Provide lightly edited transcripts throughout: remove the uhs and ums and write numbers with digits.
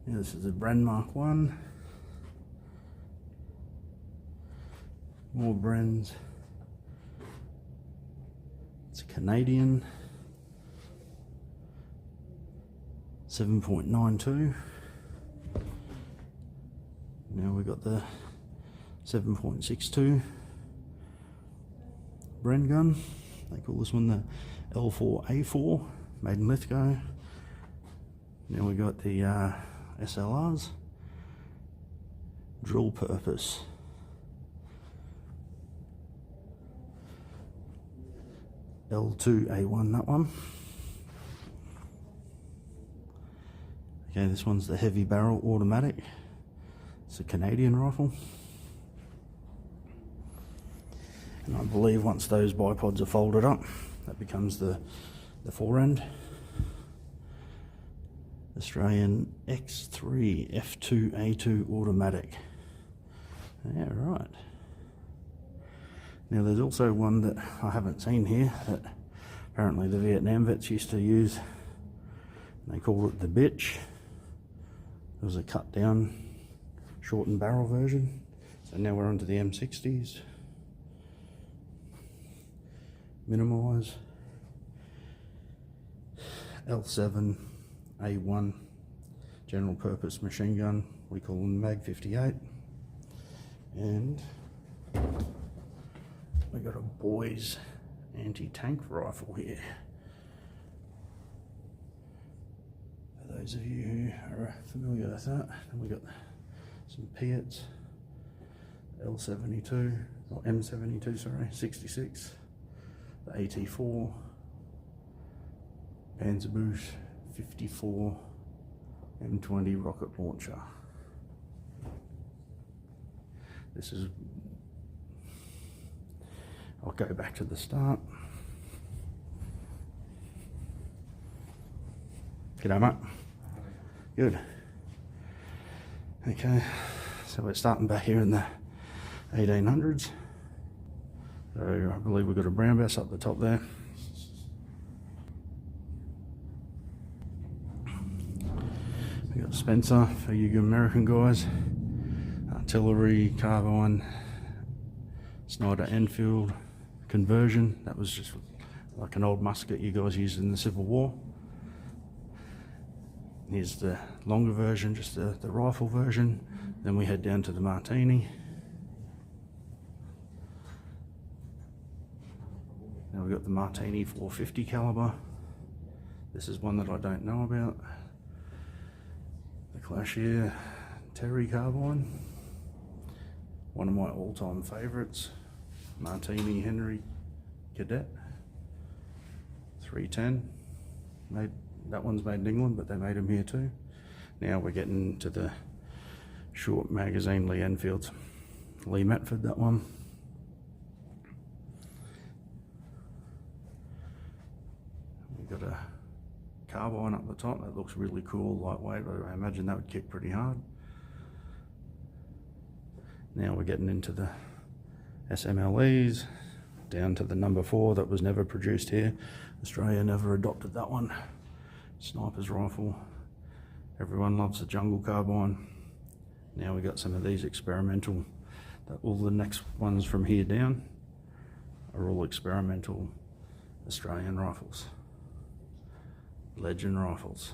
Yeah, this is a Bren Mark 1. More Brens. It's a Canadian. 7.92. Now we've got the 7.62 Bren gun. They call this one the L4A4, made in Lithgow. Now we got the SLRs, drill purpose. L2A1, that one. Okay, this one's the heavy barrel automatic. It's a Canadian rifle. And I believe once those bipods are folded up, that becomes the fore-end. Australian X3 F2A2 automatic. Yeah, right. Now there's also one that I haven't seen here that apparently the Vietnam vets used to use. They called it the bitch. It was a cut down, shortened barrel version. So now we're onto the M60s. Minimise. L7A1 general purpose machine gun. We call them Mag 58. And we got a boys anti-tank rifle here. For those of you who are familiar with that, and we got some Piats, L72 or M72, sorry, 66, the AT4, Panzerbush 54, M20 rocket launcher. This is, I'll go back to the start. G'day mate. Good. Okay, so we're starting back here in the 1800s. So I believe we've got a brown bass up the top there. We got Spencer for you American guys. Artillery, carbine, Snyder Enfield conversion. That was just like an old musket you guys used in the Civil War. Here's the longer version, just the rifle version. Then we head down to the Martini. Now we've got the Martini 450 caliber. This is one that I don't know about. The Clashier Terry carbine. One of my all-time favourites. Martini Henry Cadet 310. That one's made in England, but they made them here too. Now we're getting to the short magazine Lee Enfields. Lee Metford, that one. We've got a carbine up the top. That looks really cool, lightweight, but I imagine that would kick pretty hard. Now we're getting into the SMLEs, down to the number 4 that was never produced here. Australia never adopted that one. Sniper's rifle. Everyone loves the jungle carbine. Now we got some of these experimental, all the next ones from here down are all experimental Australian rifles. Legend rifles.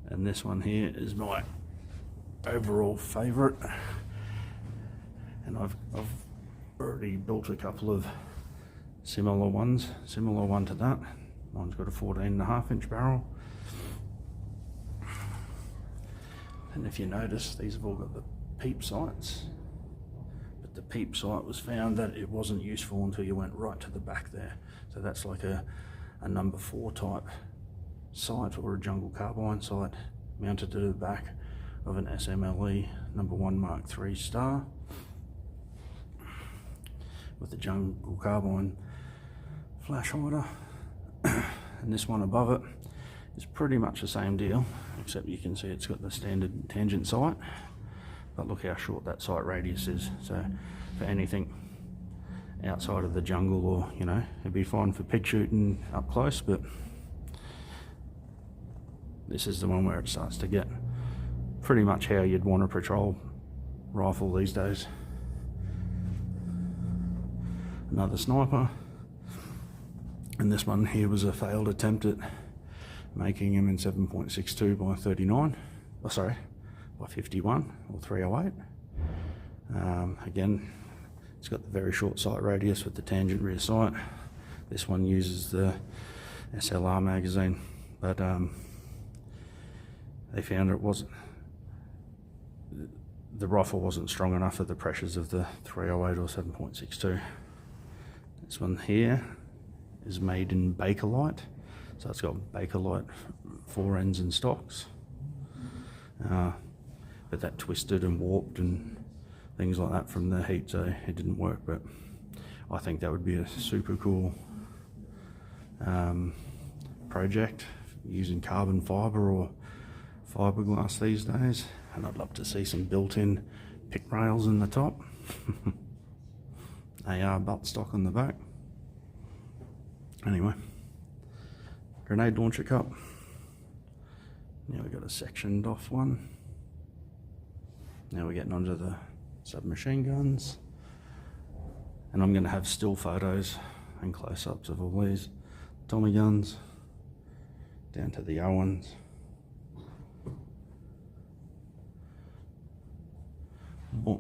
And this one here is my overall favourite. And I've already built a couple of similar ones, similar one to that. Mine's got a 14.5-inch barrel. And if you notice, these have all got the peep sights. But the peep sight was found that it wasn't useful until you went right to the back there. So that's like a number 4 type sight, or a jungle carbine sight mounted to the back of an SMLE number 1 Mark III Star with the jungle carbine flash hider. And this one above it is pretty much the same deal, except you can see it's got the standard tangent sight, but look how short that sight radius is. So for anything outside of the jungle, or you know, it'd be fine for pig shooting up close, but this is the one where it starts to get pretty much how you'd want a patrol rifle these days. Another sniper, and this one here was a failed attempt at making him in 7.62 by 39, oh sorry, by 51 or 308. Again, it's got the very short sight radius with the tangent rear sight. This one uses the SLR magazine, but they found the rifle wasn't strong enough for the pressures of the 308 or 7.62. This one here is made in Bakelite, so it's got Bakelite fore ends and stocks, but that twisted and warped and things like that from the heat, so it didn't work. But I think that would be a super cool project using carbon fibre or fiberglass these days, and I'd love to see some built-in pick rails in the top. AR buttstock on the back. Anyway, grenade launcher cup. Now we've got a sectioned off one. Now we're getting onto the submachine guns, and I'm going to have still photos and close-ups of all these Tommy guns down to the Owens.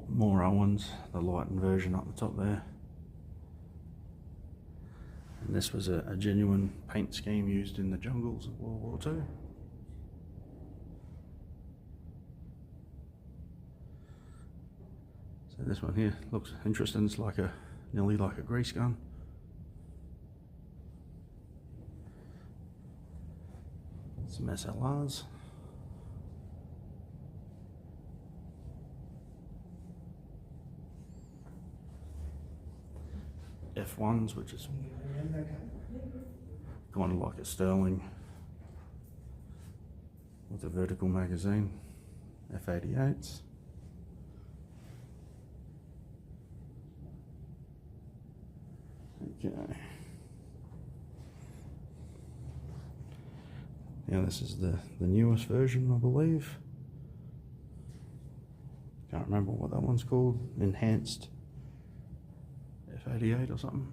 More Owens, the lightened version up the top there. And this was a genuine paint scheme used in the jungles of World War II. So this one here looks interesting. It's like nearly like a grease gun. Some SLRs. F1s, which is kind of like a Sterling with a vertical magazine. F88s. Okay. Now this is the newest version, I believe. Can't remember what that one's called. Enhanced F88 or something.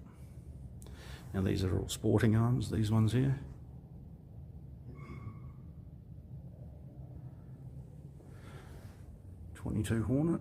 Now these are all sporting arms, these ones here. .22 Hornet.